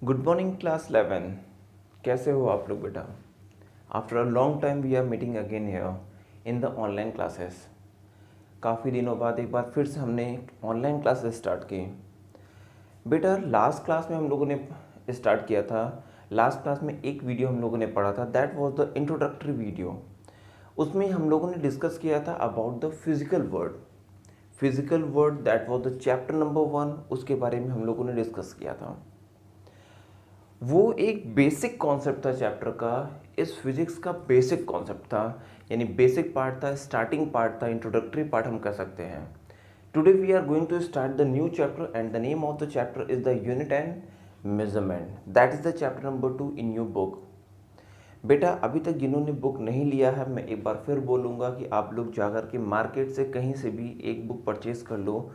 Good morning class 11। कैसे हो आप लोग बेटा? After a long time we are meeting again here in the online classes. काफ़ी दिनों बाद एक बार फिर से हमने ऑनलाइन क्लासेस स्टार्ट की। बेटा लास्ट क्लास में हम लोगों ने स्टार्ट किया था। लास्ट क्लास में एक वीडियो हम लोगों ने पढ़ा था, that was the introductory video. उसमें हम लोगों ने डिस्कस किया था about the physical word. Physical word that was the chapter number 1, उसके बारे में हम लोगों ने डिस्कस किया था। वो एक बेसिक कॉन्सेप्ट था चैप्टर का। इस फिजिक्स का बेसिक कॉन्सेप्ट था, यानी बेसिक पार्ट था, स्टार्टिंग पार्ट था, इंट्रोडक्टरी पार्ट हम कह सकते हैं। Today we are going to start the new chapter and the name of the chapter is the unit and measurement. That is the chapter number 2 in your book. बेटा अभी तक जिन्होंने book नहीं लिया है, मैं एक बार फिर बोलूँगा कि आप लोग जाकर के मार्केट से कहीं से भी एक बुक परचेज कर लो।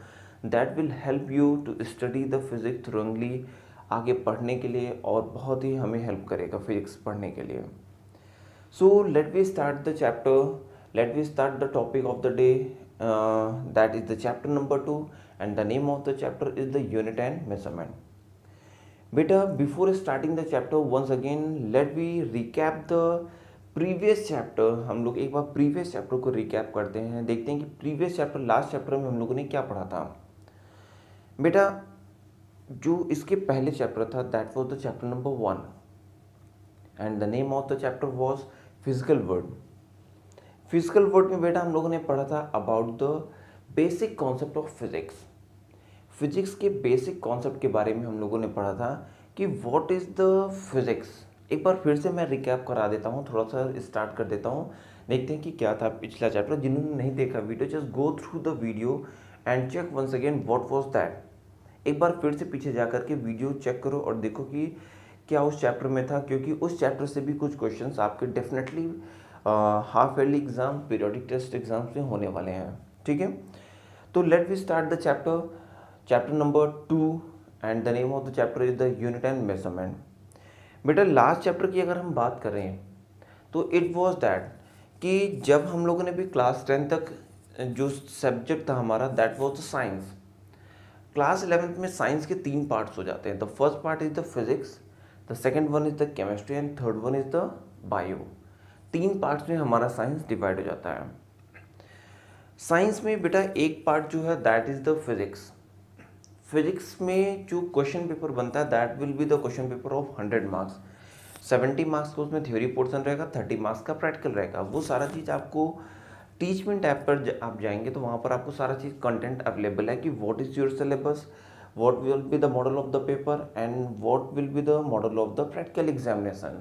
That will help you to study the physics थ्रोंगली, आगे पढ़ने के लिए, और बहुत ही हमें हेल्प करेगा फिजिक्स पढ़ने के लिए। So let we start the chapter, let we start the topic of the day, that is the chapter number 2 and the name of the chapter is the unit and measurement. बेटा before starting the chapter once again let we recap the previous chapter. हम लोग एक बार previous chapter को recap करते हैं, देखते हैं कि प्रीवियस चैप्टर लास्ट चैप्टर में हम लोगों ने क्या पढ़ा था। बेटा जो इसके पहले चैप्टर था that was the chapter number 1 and the name of the chapter was physical word. Physical word में बेटा हम लोगों ने पढ़ा था about the basic concept of physics. Physics के बेसिक कॉन्सेप्ट के बारे में हम लोगों ने पढ़ा था कि व्हाट इज़ द फिजिक्स। एक बार फिर से मैं रिकैप करा देता हूँ, थोड़ा सा स्टार्ट कर देता हूँ, देखते हैं कि क्या था पिछला चैप्टर। जिन्होंने नहीं देखा video, just go through the video and check once again what was that. एक बार फिर से पीछे जा कर के वीडियो चेक करो और देखो कि क्या उस चैप्टर में था, क्योंकि उस चैप्टर से भी कुछ क्वेश्चंस आपके definitely half yearly exam, periodic test exams में होने वाले हैं। ठीक है, तो let we start the chapter number 2 and the name of the chapter is the unit and measurement. बेटा लास्ट चैप्टर की अगर हम बात करें तो इट वाज दैट कि जब हम लोगों ने भी क्लास 10 तक जो सब्जेक्ट था हमारा that was the science. Class 11th में साइंस के 3 पार्ट्स हो जाते हैं। The first part is the physics, the second one is the chemistry and third one is the bio. 3 parts में हमारा साइंस डिवाइड हो जाता है। साइंस में बेटा एक पार्ट जो है that is the physics. Physics में जो क्वेश्चन पेपर बनता है that will be the question paper of 100 marks. 70 marks का उसमें थ्योरी पोर्शन रहेगा, 30 मार्क्स का प्रैक्टिकल रहेगा। वो सारा चीज़ आपको टीचमेंट ऐप पर आप जाएंगे तो वहाँ पर आपको सारा चीज़ कंटेंट अवेलेबल है कि what is your syllabus, what will be the model of the paper and what will be the model of the practical examination.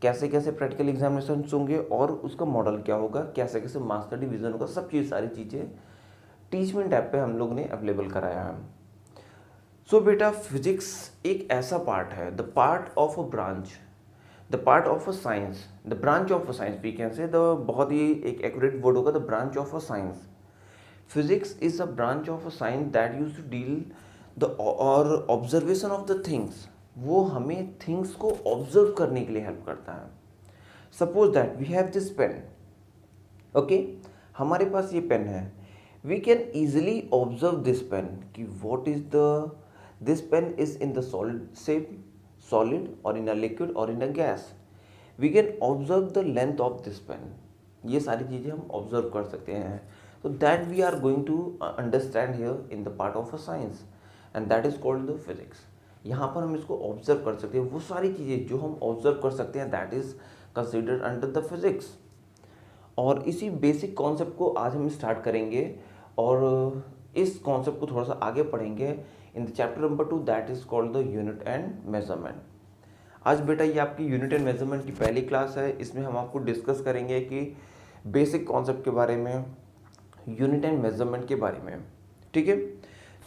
कैसे कैसे प्रैक्टिकल एग्जामिनेशन होंगे और उसका मॉडल क्या होगा, कैसे कैसे मार्क्स का डिवीजन होगा, सब चीज़ सारी चीज़ें टीचमेंट ऐप पे हम लोग ने अवेलेबल कराया है। सो बेटा फिजिक्स एक ऐसा पार्ट है, the part of a branch, the part of a science, the branch of a science we can say, the बहुत ही एक एक्यूरेट वर्ड होगा, the branch of a science. Physics is a branch of a science that use to deal the और observation of the things. वो हमें things को observe करने के लिए हेल्प करता है। Suppose that we have this pen, okay, हमारे पास ये पेन है। We can easily observe this pen कि what is the this pen is in the solid shape, solid और इन अ लिक्विड और in a gas. We can observe the length of this pen. ये सारी चीज़ें हम observe कर सकते हैं। तो that we are going to understand here in the part of a science and that is called the physics. यहाँ पर हम इसको ऑब्जर्व कर सकते हैं। वो सारी चीज़ें जो हम ऑब्जर्व कर सकते हैं that is considered under the physics. और इसी बेसिक कॉन्सेप्ट को आज हम स्टार्ट करेंगे और इस कॉन्सेप्ट को थोड़ा सा आगे पढ़ेंगे in the chapter number 2 that is called the unit and measurement. आज बेटा ये आपकी यूनिट एंड मेजरमेंट की पहली क्लास है। इसमें हम आपको डिस्कस करेंगे कि बेसिक कॉन्सेप्ट के बारे में, यूनिट एंड मेजरमेंट के बारे में। ठीक है,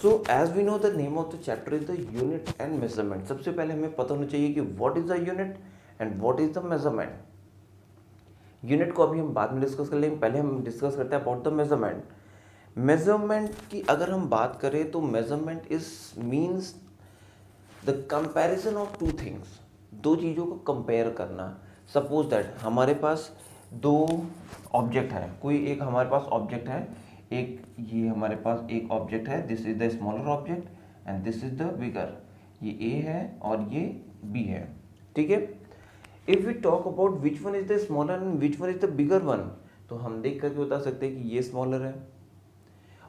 so as we know the name of the chapter is the unit and measurement. सबसे पहले हमें पता होना चाहिए कि what is the unit and what is the measurement. Unit को अभी हम बाद में डिस्कस कर लेंगे, पहले हम डिस्कस करते हैं अबाउट द मेजरमेंट। मेजरमेंट की अगर हम बात करें तो measurement is means the comparison of two things. दो चीज़ों को कंपेयर करना। सपोज दैट हमारे पास दो ऑब्जेक्ट है, कोई एक हमारे पास ऑब्जेक्ट है, एक ये हमारे पास एक ऑब्जेक्ट है, this is the smaller object and this is the bigger. ये ए है और ये बी है, ठीक है। If we talk about which one is the smaller and which one is the bigger one, तो हम देख करके बता सकते हैं कि ये स्मॉलर है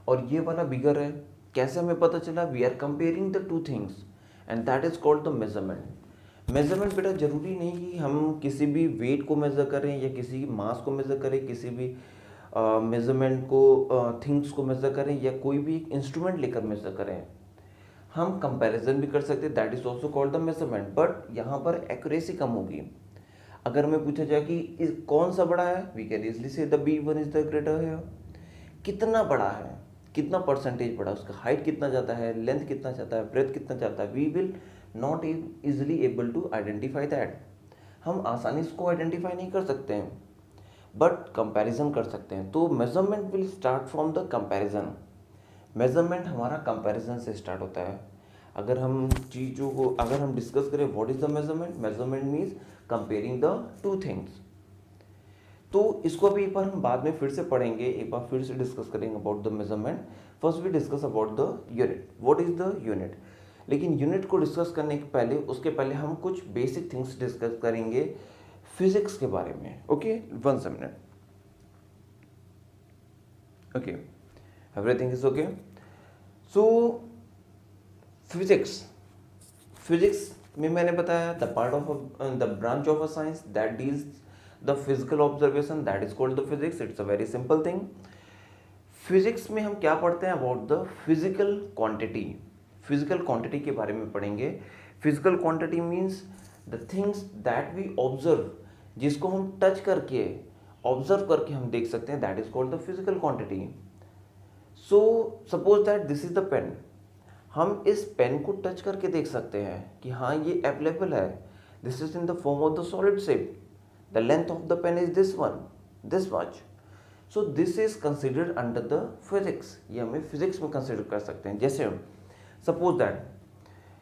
और ये वाला बिगर है। कैसे हमें पता चला? We are comparing the two things and that is called the measurement. Measurement बेटा जरूरी नहीं कि हम किसी भी वेट को मेज़र करें या किसी मास को मेज़र करें, किसी भी मेजरमेंट को थिंग्स को मेज़र करें या कोई भी एक इंस्ट्रूमेंट लेकर मेज़र करें। हम कंपैरिजन भी कर सकते हैं, that is also called the measurement, but यहाँ पर एक्यूरेसी कम होगी। अगर हमें पूछा जाए कि कौन सा बड़ा है, we can easily say the B one is the greater है। कितना बड़ा है, कितना परसेंटेज बड़ा, उसका हाइट कितना जाता है, लेंथ कितना जाता है, ब्रेथ कितना जाता है, we will not easily able to identify that. हम आसानी इसको आइडेंटिफाई नहीं कर सकते हैं, बट कंपैरिजन कर सकते हैं। तो measurement will start from the comparison. Measurement हमारा कंपैरिजन से स्टार्ट होता है। अगर हम चीज़ों को अगर हम डिस्कस करें what is the measurement, measurement means comparing the two things. तो इसको भी एक बार हम बाद में फिर से पढ़ेंगे, एक बार फिर से डिस्कस करेंगे about the measurement. First we discuss about the unit, what is the unit. लेकिन यूनिट को डिस्कस करने के पहले उसके पहले हम कुछ बेसिक थिंग्स डिस्कस करेंगे फिजिक्स के बारे में। Okay, one minute. Okay, everything is okay. So physics में मैंने बताया the part of the branch of a science that deals the physical observation, that is called the physics. It's a very simple thing. Physics में हम क्या पढ़ते हैं? About the physical quantity. Physical quantity के बारे में पढ़ेंगे। Physical quantity means the things that we observe, जिसको हम टच करके ऑब्जर्व करके हम देख सकते हैं, that is called the physical quantity. So suppose that this is the pen. हम इस पेन को टच करके देख सकते हैं कि हाँ ये अवेलेबल है, this is in the form of the solid shape, the length of the pen is this one, this much. So this is considered under the physics. ये हमें फिजिक्स में कंसिडर कर सकते हैं। जैसे सपोज दैट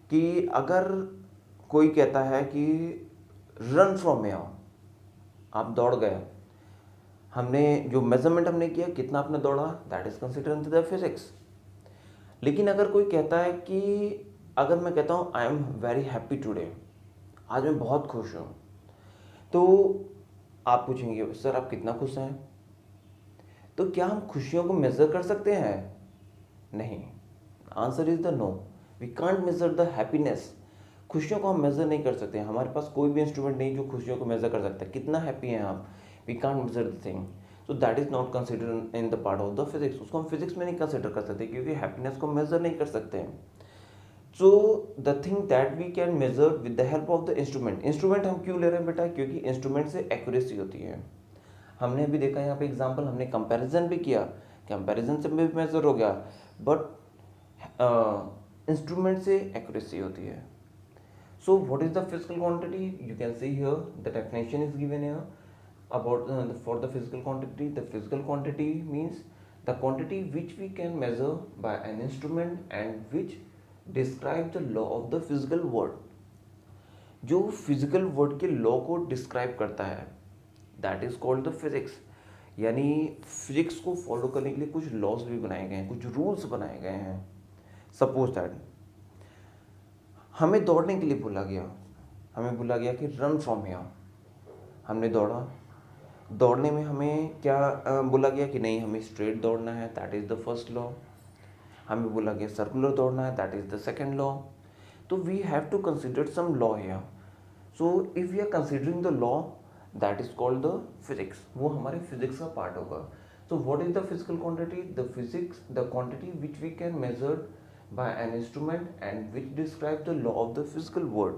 कि अगर कोई कहता है कि रन फ्रॉम हियर, आप दौड़ गए, हमने जो मेजरमेंट हमने किया कितना आपने दौड़ा, that is considered under the physics. लेकिन अगर कोई कहता है कि अगर मैं कहता हूँ I am very happy today, आज मैं बहुत खुश हूँ, तो आप पूछेंगे सर आप कितना खुश हैं? तो क्या हम खुशियों को मेज़र कर सकते हैं? नहीं, answer is the no. We can't measure the happiness. खुशियों को हम मेज़र नहीं कर सकते। हमारे पास कोई भी इंस्ट्रूमेंट नहीं जो खुशियों को मेज़र कर सकता है। कितना हैप्पी हैं आप, we can't measure the thing. So that is not consider in the part of the physics. उसको हम फिजिक्स में नहीं कंसिडर कर सकते क्योंकि हैप्पीनेस को मेज़र नहीं कर सकते हैं। So the thing that we can measure with the help of the instrument. Instrument हम क्यों ले रहे हैं बेटा? क्योंकि इंस्ट्रूमेंट से एक्यूरेसी होती है। हमने भी देखा यहाँ पे एग्जांपल, हमने कंपैरिजन भी किया, कंपैरिजन से भी मेज़र हो गया, बट इंस्ट्रूमेंट से एक्यूरेसी होती है। सो what is the physical quantity? You can see here the definition is given here about for the physical quantity. The physical quantity means the quantity which we can measure by an instrument and which describe the law of the physical world. जो physical world के law को describe करता है, that is called the physics. यानी physics को follow करने के लिए कुछ लॉज भी बनाए गए हैं, कुछ रूल्स बनाए गए हैं। सपोज दैट हमें दौड़ने के लिए बोला गया, हमें बोला गया कि रन फ्रॉम हियर। हमने दौड़ा, दौड़ने में हमें क्या बोला गया कि नहीं हमें स्ट्रेट दौड़ना है, that is the first law. हमें बोला गया सर्कुलर दौड़ना है, that is the second law. तो we have to consider some law here. So if we are considering the law that is called the physics, वो हमारे फिजिक्स का part होगा। So what is the physical quantity? The physics the quantity which we can measure by an instrument and which describe the law of the physical world.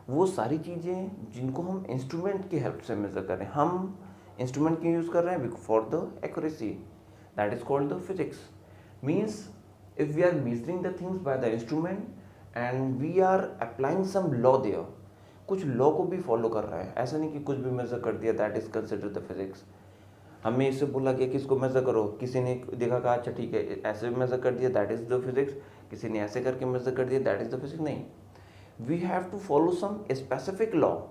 वो सारी चीज़ें जिनको हम instrument की हेल्प से मेज़र करें। हम इंस्ट्रूमेंट क्यों यूज़ कर रहे हैं? For the accuracy, that is called the physics. Means if we are measuring the things by the instrument and we are applying some law there, कुछ लॉ को भी फॉलो कर रहा है। ऐसा नहीं कि कुछ भी मेज़र कर दिया, that is consider the physics. हमें इससे बोला गया कि इसको मेज़र करो, किसी ने देखा कहा अच्छा ठीक है ऐसे मेज़र कर दिया, दैट इज द फिजिक्स। किसी ने ऐसे करके मेज़र कर दिया, दैट इज द फिजिक्स। नहीं, we have to follow some specific law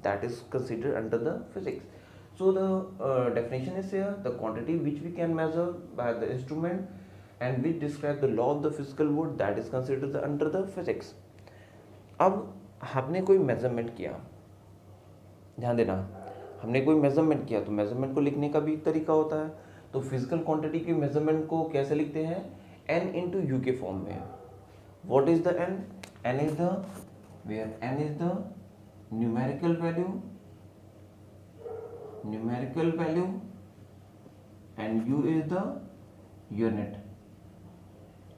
that is considered under the physics. So the definition is here: the quantity which we can measure by the instrument and which describe the law of the physical world, that is considered under the physics. अब आपने कोई measurement किया, ध्यान देना, हमने कोई measurement किया तो मेजरमेंट को लिखने का भी एक तरीका होता है। तो फिजिकल क्वांटिटी के मेजरमेंट को कैसे लिखते हैं, एन इंटू यू के फॉर्म में। What is the N, N is the, where N is the numerical value, numerical value and U is the unit.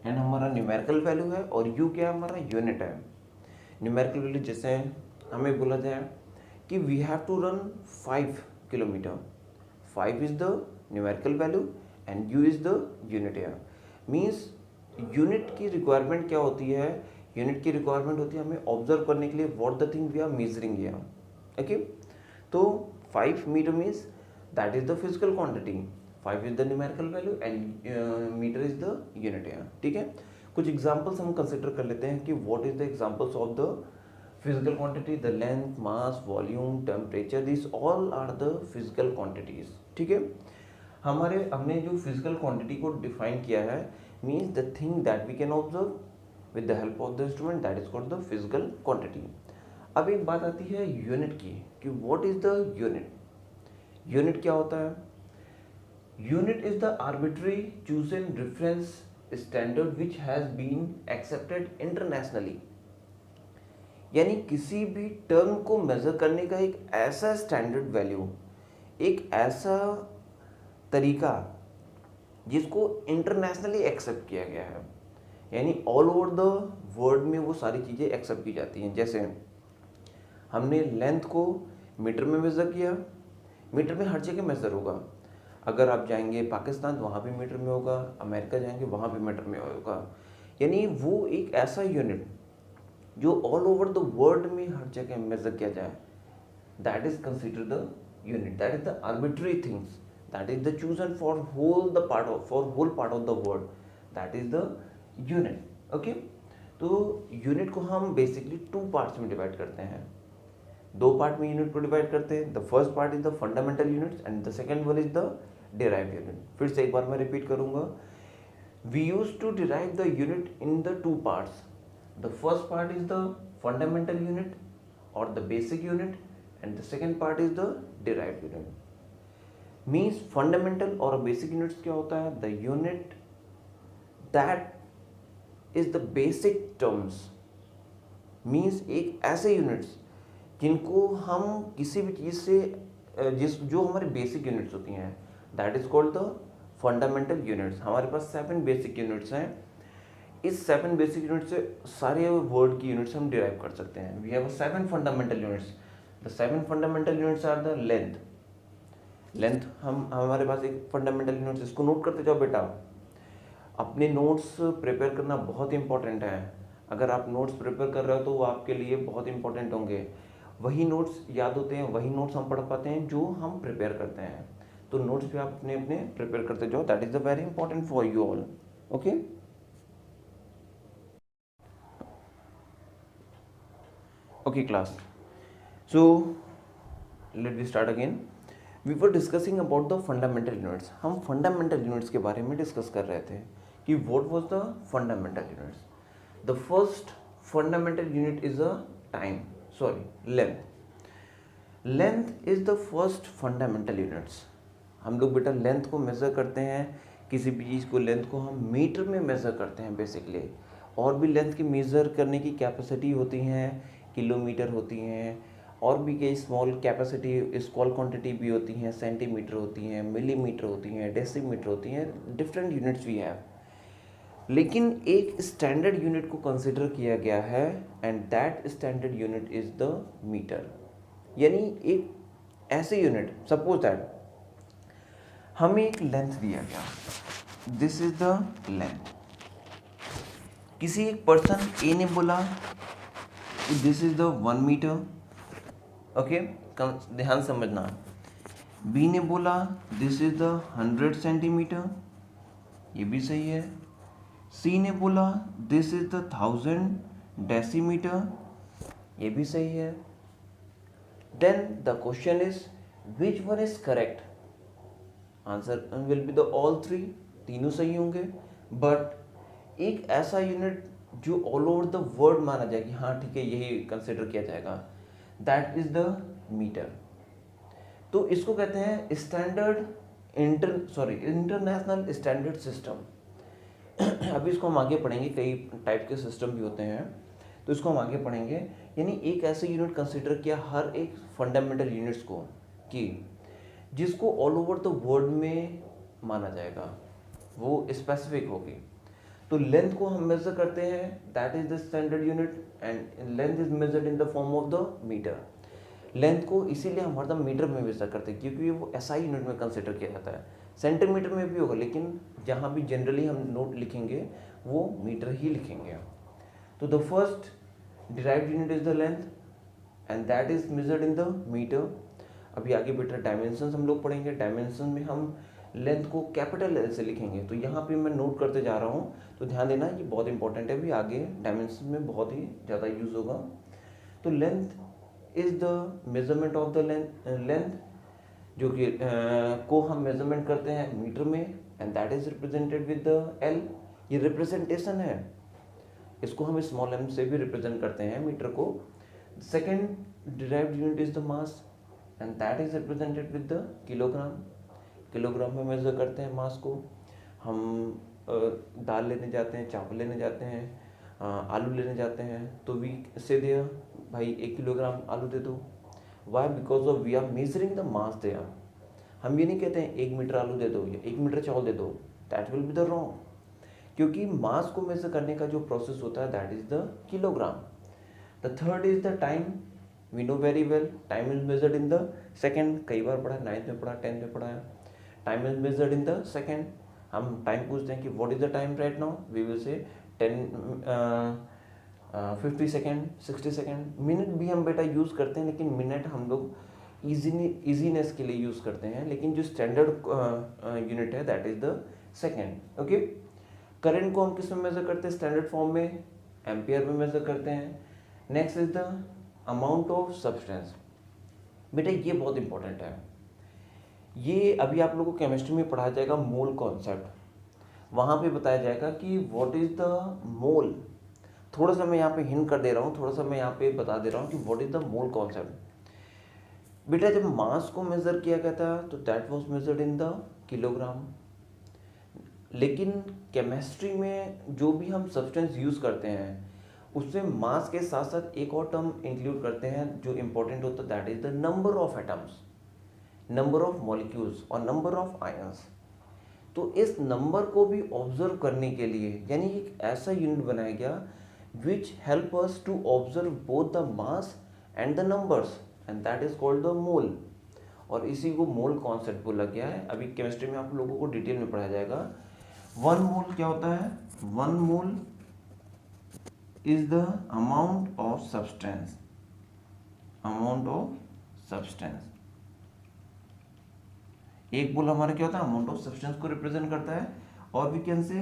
N हमारा न्यूमेरिकल वैल्यू है और यू क्या हमारा यूनिट है। न्यूमेरिकल वैल्यू जैसे हमें बोला जाए कि we have to run 5 kilometre, 5 is the numerical value and U is the unit है। मीन्स यूनिट की रिक्वायरमेंट क्या होती है, यूनिट की रिक्वायरमेंट होती है हमें ऑब्जर्व करने के लिए what the thing we are measuring here. Okay, तो 5 metre means that is the physical quantity, 5 is the numerical value and metre is the unit है। ठीक है, कुछ एग्जांपल्स हम कंसिडर कर लेते हैं कि what is the examples of the physical quantity, the length, mass, volume, temperature, this all are the physical quantities. ठीक है, हमने जो फिजिकल क्वांटिटी को डिफाइन किया है means the thing that we can observe with the help of the instrument, that is called the physical quantity. अब एक बात आती है यूनिट की कि what is the unit. Unit क्या होता है, unit is the arbitrary chosen reference standard which has been accepted internationally. यानी किसी भी टर्म को मेजर करने का एक ऐसा स्टैंडर्ड वैल्यू, एक ऐसा तरीका जिसको इंटरनेशनली एक्सेप्ट किया गया है, यानी ऑल ओवर द वर्ल्ड में वो सारी चीज़ें एक्सेप्ट की जाती हैं। जैसे हमने लेंथ को मीटर में मेज़र किया, मीटर में हर जगह मेज़र होगा। अगर आप जाएंगे पाकिस्तान तो वहाँ भी मीटर में होगा, अमेरिका जाएंगे वहाँ भी मीटर में होगा। यानी वो एक ऐसा यूनिट जो ऑल ओवर द वर्ल्ड में हर जगह मेज़र किया जाए, that is consider the unit, that is the arbitrary things, that is the chosen for whole part of the world, that is the unit. Okay, तो unit को हम basically 2 parts में divide करते हैं, 2 पार्ट में unit को divide करते हैं। The first part is the fundamental units and the second one is the derived unit. फिर से एक बार मैं रिपीट करूंगा, we use to derive the unit in the 2 parts. The first part is the fundamental unit और the basic unit and the second part is the derived unit. Means fundamental और basic units क्या होता है, the unit that is the basic terms, means एक ऐसे units जिनको हम किसी भी चीज़ से जो हमारी बेसिक यूनिट्स होती हैं, that is called the fundamental units. हमारे पास 7 बेसिक यूनिट्स हैं। इस 7 बेसिक यूनिट से सारे वर्ड की यूनिट्स हम डिराइव कर सकते हैं। We have 7 fundamental units. The 7 fundamental units are the length, length हमारे पास एक फंडामेंटल यूनिट्स, इसको नोट करते जाओ बेटा। अपने नोट्स प्रिपेयर करना बहुत इंपॉर्टेंट है। अगर आप नोट्स प्रिपेयर कर रहे हो तो वो आपके लिए बहुत इंपॉर्टेंट होंगे। वही नोट्स याद होते हैं, वही नोट्स हम पढ़ पाते हैं जो हम प्रिपेयर करते हैं। तो नोट्स भी आप अपने अपने प्रिपेयर करते जाओ, that is the very important for you all. Okay, okay class, so let we start again. We were discussing about the fundamental units. हम फंडामेंटल यूनिट्स के बारे में डिस्कस कर रहे थे कि what was the fundamental units. The first fundamental unit is a time, sorry length. Length is the first fundamental units. हम लोग बेटा लेंथ को मेज़र करते हैं, किसी भी चीज़ को लेंथ को हम मीटर में मेज़र करते हैं बेसिकली। और भी लेंथ की मेज़र करने की कैपेसिटी होती हैं, किलोमीटर होती हैं, और भी कई स्मॉल कैपेसिटी स्मॉल क्वांटिटी भी होती हैं, सेंटीमीटर होती हैं, मिलीमीटर होती हैं, डेसीमीटर होती हैं, डिफरेंट यूनिट्स भी हैं। लेकिन एक स्टैंडर्ड यूनिट को कंसिडर किया गया है and that standard unit is the metre. यानी एक ऐसे यूनिट, सपोज दैट हमें एक लेंथ दिया गया, दिस इज द लेंथ। किसी एक पर्सन ए ने बोला this is the 1 metre, okay, ध्यान समझना। बी ने बोला दिस इज द 100 सेंटीमीटर, ये भी सही है। सी ने बोला दिस इज द 1000 डेसीमीटर, ये भी सही है। Then the question is which one is correct. Answer will be the all 3, तीनों सही होंगे। बट एक ऐसा यूनिट जो ऑल ओवर द वर्ल्ड माना जाए कि हाँ ठीक है यही कंसिडर किया जाएगा, दैट इज द मीटर। तो इसको कहते हैं स्टैंडर्ड इंटरनेशनल स्टैंडर्ड सिस्टम। अभी इसको हम आगे पढ़ेंगे, कई टाइप के सिस्टम भी होते हैं, तो इसको हम आगे पढ़ेंगे। यानी एक ऐसे यूनिट कंसिडर किया हर एक फंडामेंटल यूनिट्स को, कि जिसको ऑल ओवर द वर्ल्ड में माना जाएगा, वो स्पेसिफिक होगी। तो लेंथ को हम मेजर करते हैं, that is the standard unit, and length is measured in the form of the metre. Length को इसीलिए हम हरदम मीटर में मेजर करते हैं, क्योंकि वो एसआई यूनिट में कंसिडर किया जाता है। सेंटीमीटर में भी होगा, लेकिन जहाँ भी जनरली हम नोट लिखेंगे वो मीटर ही लिखेंगे। तो the first derived unit is the length, and that is measured in the metre. अभी आगे बेटा डायमेंशन हम लोग पढ़ेंगे। डायमेंशन में हम लेंथ को कैपिटल एल से लिखेंगे, तो यहाँ पे मैं नोट करते जा रहा हूँ, तो ध्यान देना ये बहुत इंपॉर्टेंट है, भी आगे डायमेंशन में बहुत ही ज़्यादा यूज होगा। तो length is the measurement of the length, जो कि को हम मेजरमेंट करते हैं मीटर में, and that is represented with the L. ये रिप्रेजेंटेशन है, इसको हम स्मॉल एम से भी रिप्रेजेंट करते हैं मीटर को। Second derived unit is the mass, and that is represented with the kilogram. Kilogram में मेजर करते हैं मास को। हम दाल लेने जाते हैं, चावल लेने जाते हैं, आलू लेने जाते हैं, तो वी से दिया भाई 1 किलोग्राम आलू दे दो। Why? Because of we are measuring the mass there. हम ये नहीं कहते हैं 1 मीटर आलू दे दो या 1 मीटर चावल दे दो, that will be the wrong, क्योंकि मास को मेजर करने का जो प्रोसेस होता है that is the kilogram. The third is the time. We know very well time is measured in the second. कई बार पढ़ा, 9th में पढ़ा, 10th में पढ़ा है, time is measured in the second. हम टाइम पूछते हैं कि what is the time right now, we will say 50 second, 60 second. Minute भी हम बेटा यूज़ करते हैं, लेकिन मिनट हम लोग ईजीनेस के लिए यूज़ करते हैं, लेकिन जो स्टैंडर्ड यूनिट है that is the second. Okay. Current को हम किस में मेजर करते हैं? स्टैंडर्ड फॉर्म में एम्पियर में मेजर करते हैं। Next is the amount of substance. बेटा ये बहुत इंपॉर्टेंट है, ये अभी आप लोगों को केमिस्ट्री में पढ़ाया जाएगा मोल कॉन्सेप्ट। वहाँ पे बताया जाएगा कि व्हाट इज द मोल। थोड़ा सा मैं यहाँ पे हिंट कर दे रहा हूँ, थोड़ा सा मैं यहाँ पे बता दे रहा हूँ कि what is the mole concept. बेटा जब मास को मेजर किया गया था तो that was measured in the kilogram, लेकिन केमिस्ट्री में जो भी हम सब्सटेंस यूज़ करते हैं उसमें मास के साथ साथ एक और टर्म इंक्लूड करते हैं जो इंपॉर्टेंट होता है, that is the number of atoms, number of molecules और नंबर ऑफ आयंस। तो इस नंबर को भी ऑब्जर्व करने के लिए यानी एक ऐसा यूनिट बनाया गया which help us to observe both the mass and the numbers, and that is called the mole. और इसी को मोल कॉन्सेप्ट बोला गया है। अभी केमिस्ट्री में आप लोगों को डिटेल में पढ़ाया जाएगा। 1 मोल क्या होता है? 1 mole is the amount of substance, amount of substance. 1 मोल हमारा क्या होता है? अमाउंट ऑफ सब्सटेंस को रिप्रेजेंट करता है। और वी कैन से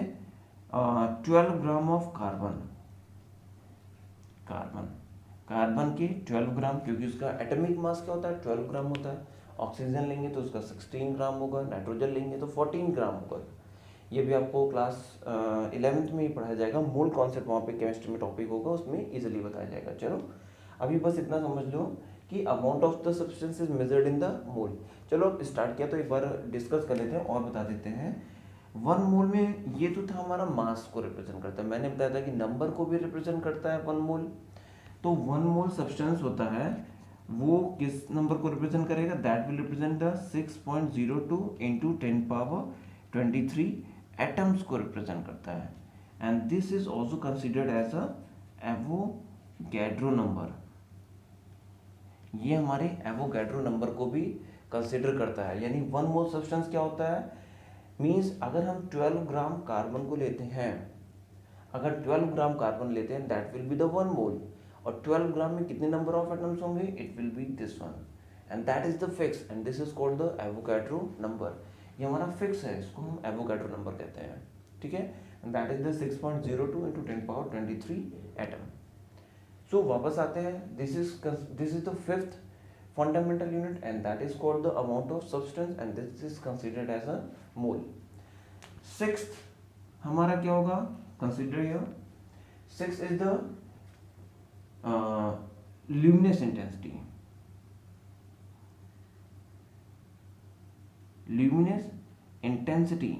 12 ग्राम ऑफ कार्बन, कार्बन के 12 ग्राम, क्योंकि उसका एटॉमिक मास क्या होता है? 12 ग्राम होता है। ऑक्सीजन लेंगे तो उसका 16 ग्राम होगा, नाइट्रोजन लेंगे तो 14 ग्राम होगा। ये भी आपको क्लास 11th में ही पढ़ाया जाएगा। मूल कॉन्सेप्ट वहाँ पे केमिस्ट्री में टॉपिक होगा, उसमें इजीली बताया जाएगा। चलो अभी बस इतना समझ लो कि amount of the substance is measured in the mole. चलो अब स्टार्ट किया तो एक बार डिस्कस कर लेते हैं और बता देते हैं। 1 मोल में ये तो था हमारा मास को रिप्रेजेंट करता है, मैंने बताया था कि नंबर को भी रिप्रेजेंट करता है 1 मोल। तो 1 मोल सब्सटेंस होता है वो किस नंबर को रिप्रेजेंट करेगा? That will represent the 6.02 into 10⁻23 atoms को रिप्रेजेंट करता है। And this is also considered as a Avogadro number. ये हमारे एवोगैड्रो नंबर को भी कंसिडर करता है। यानी 1 मोल सब्सटेंस क्या होता है? मीन्स अगर हम 12 ग्राम कार्बन को लेते हैं, अगर 12 ग्राम कार्बन लेते हैं दैट विल बी द 1 मोल। और 12 ग्राम में कितने नंबर ऑफ एटम्स होंगे? It will be this one, and that is the fix, and this is called the Avogadro number. ये हमारा फिक्स है, इसको हम एवोगैड्रो नंबर कहते हैं। ठीक है, and that is the 6.02 into 10⁻23 atom. सो वापस आते हैं, this is the 5th fundamental unit, and that is called the amount of substance, and this is considered as a mole. 6th हमारा क्या होगा? Consider here 6 is the luminous intensity. Luminous intensity.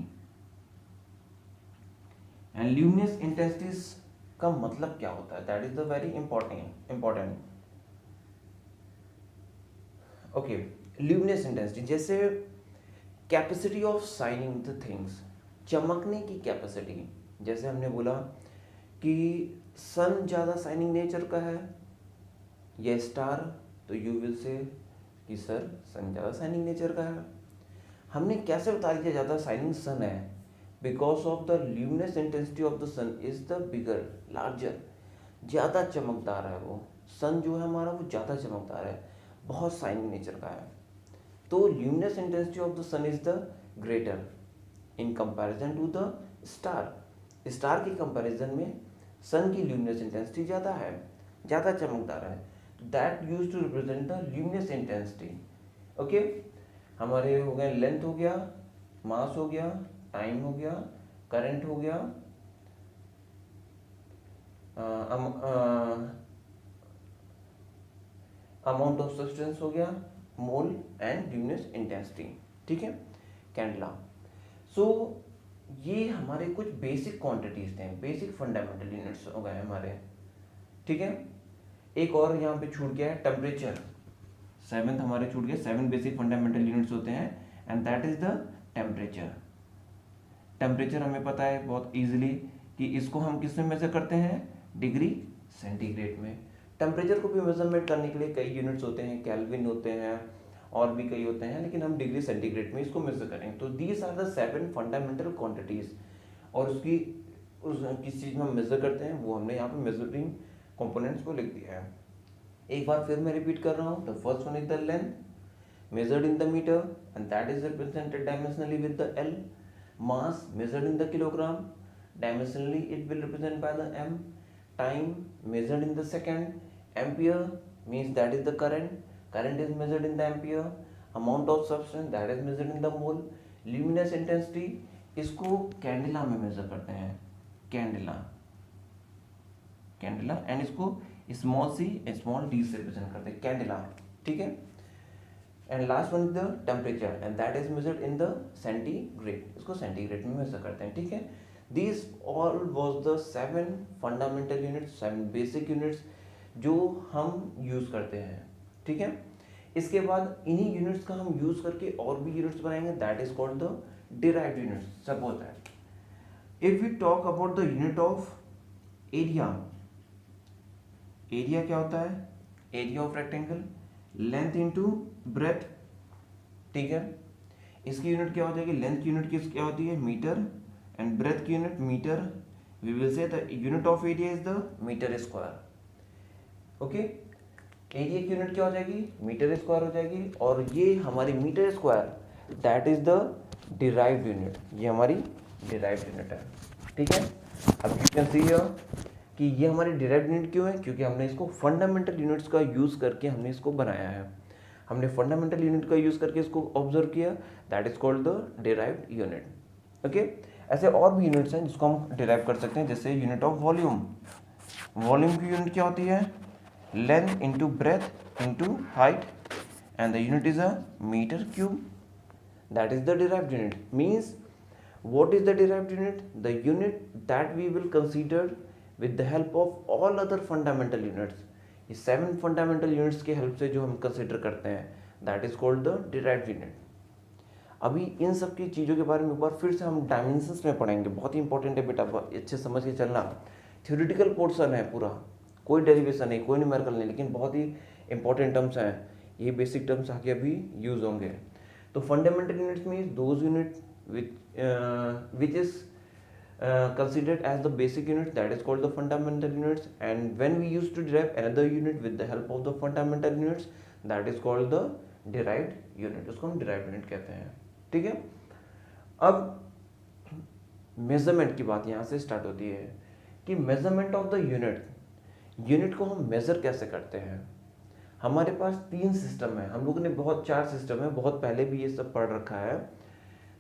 And luminous intensity का मतलब क्या होता है? That is the very important. Okay, luminous intensity जैसे capacity of shining the things, चमकने की कैपेसिटी. जैसे हमने बोला कि सन ज़्यादा शाइनिंग नेचर का है या स्टार, तो यू विल से कि सर सन ज़्यादा शाइनिंग नेचर का है. हमने कैसे बता दिया ज़्यादा शाइनिंग सन है? Because of the luminous intensity of the sun is the bigger, larger, ज़्यादा चमकदार है वो. सन जो है हमारा वो ज़्यादा चमकदार है, बहुत शाइनिंग नेचर का है. तो luminous intensity of the sun is the greater in comparison to the star. Star के कंपैरिजन में सन की ल्यूमिनस इंटेंसिटी ज़्यादा है, ज़्यादा चमकदार है. That use to represent the luminous intensity. Okay, हमारे हो गए लेंथ हो गया, मास हो गया, टाइम हो गया, करंट हो गया, अमाउंट ऑफ सब्सटेंस हो गया, मोल एंड ल्यूमिनस इंटेंसिटी. ठीक है, कैंडला. सो ये हमारे कुछ बेसिक क्वांटिटीज थे, बेसिक फंडामेंटल यूनिट्स हो गए हमारे. ठीक है, एक और यहाँ पे छूट गया है टेम्परेचर. 7th हमारे छूट गया. 7 बेसिक फंडामेंटल यूनिट्स होते हैं and that is the temperature. Temperature हमें पता है बहुत इजीली कि इसको हम किस में मेजर करते हैं? डिग्री सेंटीग्रेड में. टेम्परेचर को भी मेजरमेंट करने के लिए कई यूनिट्स होते हैं, केल्विन होते हैं और भी कई होते हैं, लेकिन हम डिग्री सेंटीग्रेड में इसको मेजर करेंगे. तो these are the 7 fundamental quantities. और उसकी किस चीज़ में हम मेजर करते हैं वो हमने यहाँ पे मेजरिंग कंपोनेंट्स को लिख दिया है. एक बार फिर मैं रिपीट कर रहा हूँ. The first one is the length measured in the meter and that is represented dimensionally with the L. Mass measured in the kilogram, dimensionally it will represent by the M. Time measured in the second. Ampere means that is the current. Current is measured in the ampere. Amount of substance that is measured in the mole. Luminous intensity इसको कैंडिला में measure करते हैं. Cadila and इसको small C small D से represent करते हैं. कैंडिला. ठीक है. And last one is the temperature and that is measured in the centigrade. इसको सेंटीग्रेड में मेजर करते हैं. ठीक है. This all was the 7 fundamental units, 7 basic units जो हम यूज करते हैं. ठीक है. इसके बाद इन्हीं यूनिट्स का हम यूज करके और भी यूनिट्स बनाएंगे. That is called the derived units. Suppose that if we talk about the unit of area. Area क्या होता है? Area of rectangle. Length into breadth. ठीक है. इसकी यूनिट क्या हो जाएगी? लेंथ की यूनिट क्या होती है? मीटर. एंड ब्रेथ की unit metre. We will say the unit of area is the metre square. Okay. Area की यूनिट क्या हो जाएगी? मीटर स्क्वायर हो जाएगी. और ये हमारी metre square that is the derived unit. ये हमारी डिराइव्ड यूनिट है. ठीक है. अब यू कैन सी हियर कि ये हमारी डिराइव्ड यूनिट क्यों है? क्योंकि हमने इसको फंडामेंटल यूनिट्स का यूज़ करके हमने इसको बनाया है. हमने फंडामेंटल यूनिट का यूज़ करके इसको ऑब्जर्व किया. That is called the derived unit. Okay. ऐसे और भी यूनिट्स हैं जिसको हम डिराइव कर सकते हैं. जैसे यूनिट ऑफ वॉल्यूम. वॉल्यूम की यूनिट क्या होती है? Length into breadth into height and the unit is a metre cube. That is the derived unit. Means what is the derived unit? The unit that we will consider with the help of all other fundamental units. ये 7 fundamental units के help से जो हम consider करते हैं that is called the derived unit. अभी इन सब की चीज़ों के बारे में एक बार फिर से हम डायमेंशंस में पढ़ेंगे. बहुत ही इंपॉर्टेंट है बेटा, अच्छे समझ के चलना. थ्योरेटिकल पोर्शन है पूरा, कोई डेरिवेशन नहीं, कोई न्यूमेरिकल नहीं, लेकिन बहुत ही इंपॉर्टेंट टर्म्स हैं. ये बेसिक टर्म्स आगे अभी यूज होंगे. तो fundamental units means those unit which is considered as the basic unit, that is called the fundamental units. And when we used to derive another unit with the help of the fundamental units, that is called the derived unit. उसको हम derived unit कहते हैं. ठीक है. अब measurement की बात यहाँ से स्टार्ट होती है कि मेजरमेंट ऑफ द यूनिट को हम मेजर कैसे करते हैं. हमारे पास 3 सिस्टम है. हम लोगों ने 4 सिस्टम है, बहुत पहले भी ये सब पढ़ रखा है.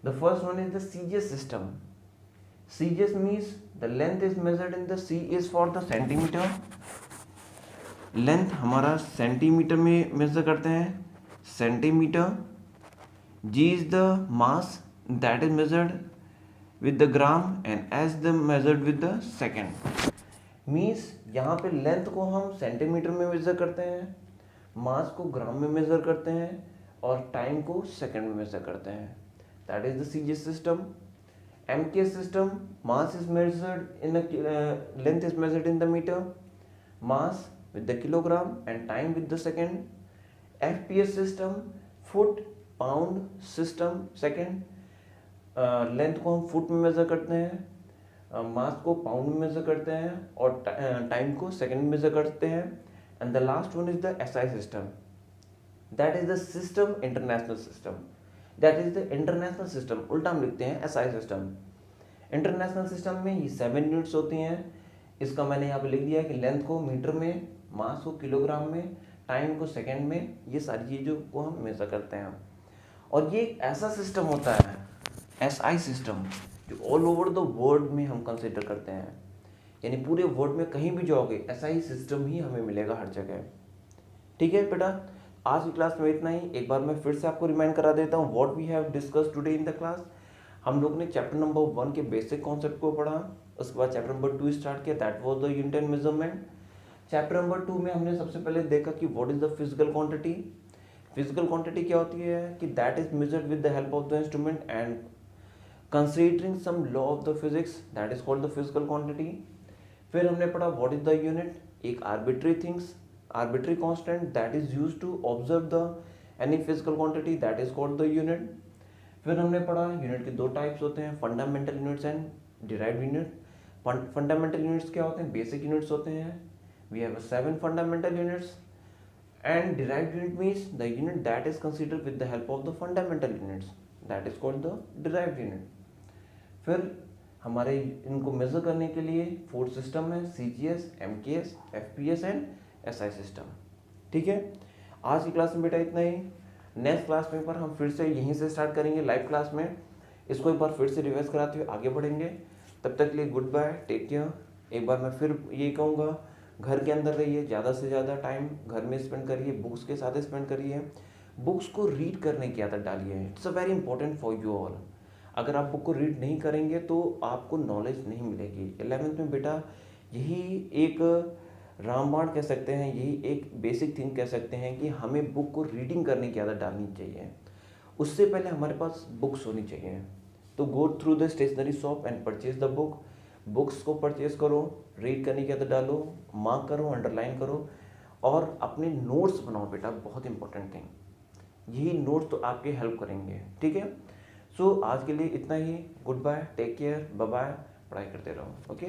The first one is the CGS system. CGS means the length is measured in the C is for the centimeter. Length हमारा सेंटीमीटर में मेजर करते हैं, centimetre. G is the mass that is measured with the gram and S the measured with the second. Means यहाँ पे length को हम centimetre में measure करते हैं, मास को ग्राम में मेजर करते हैं और टाइम को सेकंड में मेजर करते हैं. That is the CGS system. MKS system, mass is measured in length is measured in the metre, mass with the kilogram and time with the second. FPS system, foot pound system second. Length को हम foot में measure करते हैं, मास को pound में measure करते हैं और टाइम को सेकंड में मेजर करते हैं. And the last one is the SI system. That is the system international system. That is the international system. उल्टा हम लिखते हैं SI सिस्टम. इंटरनेशनल सिस्टम में ये 7 यूनिट्स होती हैं. इसका मैंने यहाँ पे लिख दिया है कि लेंथ को मीटर में, मास को किलोग्राम में, टाइम को सेकंड में, ये सारी चीज़ों को हम मेजर करते हैं. और ये एक ऐसा सिस्टम होता है SI सिस्टम जो ऑल ओवर द वर्ल्ड में हम कंसिडर करते हैं. यानी पूरे वर्ल्ड में कहीं भी जाओगे SI सिस्टम ही हमें मिलेगा हर जगह. ठीक है बेटा, आज की क्लास में इतना ही. एक बार मैं फिर से आपको रिमाइंड करा देता हूँ what we have discussed today in the class. हम लोग ने चैप्टर नंबर 1 के बेसिक कॉन्सेप्ट को पढ़ा. उसके बाद चैप्टर नंबर 2 स्टार्ट किया, that was the unit and measurement. Chapter number 2 में हमने सबसे पहले देखा कि what is the physical quantity. Physical quantity क्या होती है कि that is measured with the help of the instrument and considering some law of the physics, that is called the physical quantity. फिर हमने पढ़ा व्हाट इज द यूनिट, एक arbitrary things, arbitrary constant that is used to observe the any physical quantity, that is called the unit. फिर हमने पढ़ा unit के 2 types होते हैं, fundamental units and derived unit. Fundamental units क्या होते हैं, बेसिक यूनिट्स होते हैं. We have 7 fundamental units and derived unit means the unit that is considered with the help of the fundamental units, that is called the derived unit. फिर हमारे इनको major करने के लिए 4 सिस्टम है, CGS, MKS, FPS and SI system. ठीक है, आज की क्लास में बेटा इतना ही. नेक्स्ट क्लास में पर हम फिर से यहीं से स्टार्ट करेंगे लाइव क्लास में. इसको एक बार फिर से रिवाइज कराते हुए आगे बढ़ेंगे. तब तक के लिए गुड बाय, टेक केयर. एक बार मैं फिर ये कहूँगा, घर के अंदर रहिए, ज़्यादा से ज़्यादा टाइम घर में स्पेंड करिए, बुक्स के साथ स्पेंड करिए, बुक्स को रीड करने की आदत डालिए. It's a very important for you all. अगर आप बुक को रीड नहीं करेंगे तो आपको नॉलेज नहीं मिलेगी. 11th में बेटा यही एक रामबाण कह सकते हैं, यही एक बेसिक थिंग कह सकते हैं कि हमें बुक को रीडिंग करने की आदत डालनी चाहिए. उससे पहले हमारे पास बुक्स होनी चाहिए. तो go through the stationery shop and purchase the book. Books को परचेज करो, रीड करने की आदत डालो, मार्क करो, अंडरलाइन करो और अपने नोट्स बनाओ बेटा. बहुत इंपॉर्टेंट थिंग, यही नोट्स तो आपके हेल्प करेंगे. ठीक है, सो आज के लिए इतना ही. Goodbye, take care, bye bye. पढ़ाई करते रहो. ओके.